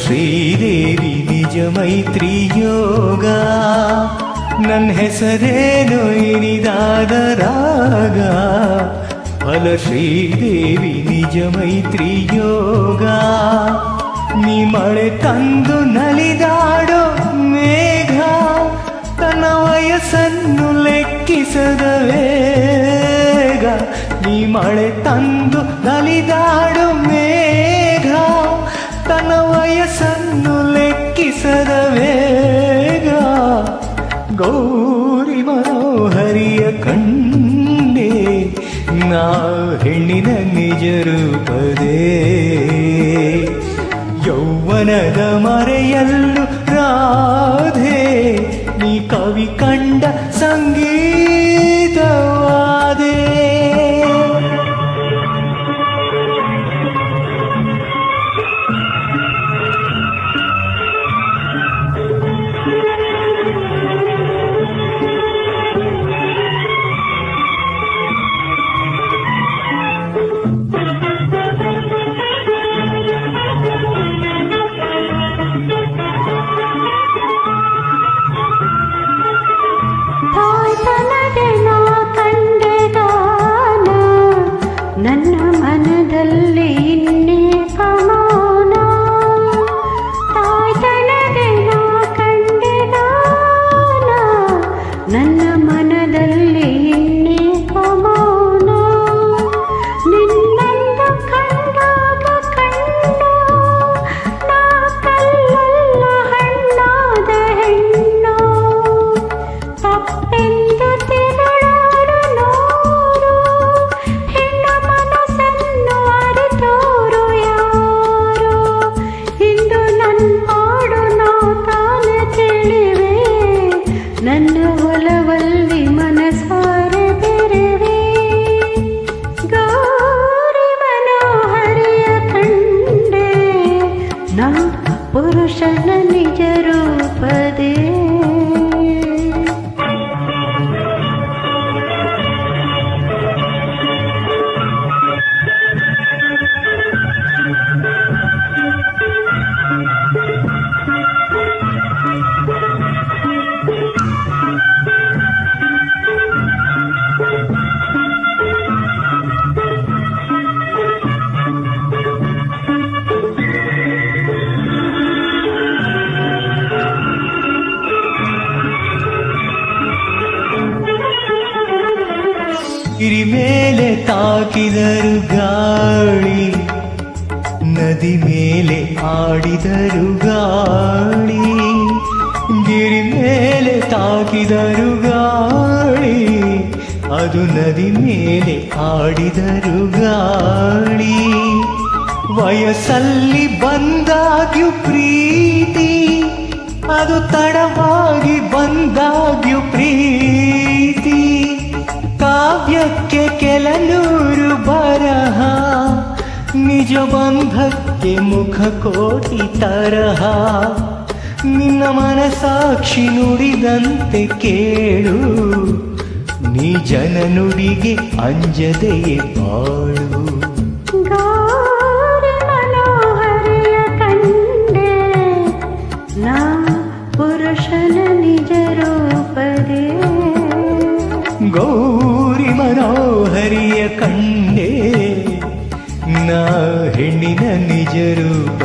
ಶ್ರೀದೇವಿ ನಿಜ ಮೈತ್ರಿ ಯೋಗ ನನ್ನ ಹೆಸರೇನು ಇನಿದಾದ ರಾಗ ಫಲ ಶ್ರೀದೇವಿ ನಿಜ ಮೈತ್ರಿ ಯೋಗ ನೀ ಮಳೆ ತಂದು ನಲಿದಾಡೋ ಮೇಘ ತನ್ನ ವಯಸ್ಸನ್ನು ಲೆಕ್ಕಿಸದ ವೇಗ ನೀ ಮಳೆ ತಂದು ನಲಿದಾಡೋ ಮೇಘ ತನ್ನ ವಯಸ್ಸನ್ನು ಲೆಕ್ಕಿಸದ ವೇಗ ಗೌರಿ ಮನೋಹರಿಯ ಕಂಡೆ ನಾ ಹೆಣ್ಣಿನ ನಿಜ ರೂಪದೇ ಯೌವನದ ಮರೆಯಲ್ಲು ರಾಧೆ ನೀ ಕವಿ ಕಂಡ ಸಂಗೀತವಾದೆ ನನ್ನ ಮನದಲ್ಲಿ ಇನ್ನೇ ಕಮೋನ ತಾಯ್ತನಗೆ ನಾ ಕಂಡೆ ಗಾನ ನನ್ನ ಮನದಲ್ಲಿ ಇನ್ನೇ ಕಮೋನ ನಿನ್ನಂದ ಕಂಡಾಗ ಕಣ್ಣು ನಾ ಕಲ್ಲಲ್ಲ ಹಣ್ಣಾದ ಹೆಣ್ಣು ತಪ್ಪೆಂದು ತಿರುಳಾಡು ನೋಡು ಹೆಣ್ಣು ಮನಸ್ಸನ್ನು ಅರಿತೋರು ಯಾರು ಇಂದು ನನ್ನ ಹಾಡು ನಾ ತಾನೆ ತಿಳಿವೆ ನನ್ನ ಒಲವಲ್ಲಿ ಮನಸಾರೆ ಬೆರೆವೆ ಗೌರಿ ಮನೋಹರಿಯ ಕಂಡೆ ನಾ ಪುರುಷನ ನಿಜ ರೂಪದೇ ಗಿರಿ ಮೇಲೆ ತಾಕಿದರು ಗಾಳಿ ನದಿ ಮೇಲೆ ಆಡಿದರು ಗಾಳಿ ಗಿರಿ ಮೇಲೆ ತಾಕಿದರು ಗಾಳಿ ಅದು ನದಿ ಮೇಲೆ ಆಡಿದರು ಗಾಳಿ ವಯಸ್ಸಲ್ಲಿ ಬಂದಾಗ್ಯೂ ಪ್ರೀತಿ ಅದು ತಡವಾಗಿ ಬಂದಾಗ್ಯೂ ಪ್ರೀತಿ ಕಾವ್ಯಕ್ಕೆ ಕೆಲನೂರು ಬರಹ ನಿಜ ಬಂಧಕ್ಕೆ ಮುಖ ಕೋಟಿ ತರಹ ನಿನ್ನ ಮನಸಾಕ್ಷಿ ನುಡಿದಂತೆ ಕೇಳು ನೀ ಜನ ನುಡಿಗೆ ಅಂಜದೆಯೇ ಬಾಳು ಗೌರಿ ಮನೋಹರಿಯ ಕಂಡೆ ನಾ ಪುರುಷನ ನಿಜ ರೂಪದೇ ಗೌರಿ ಮನೋಹರಿಯ ಕಂಡೆ ನಾ ಹೆಣ್ಣಿನ ನಿಜ ರೂಪ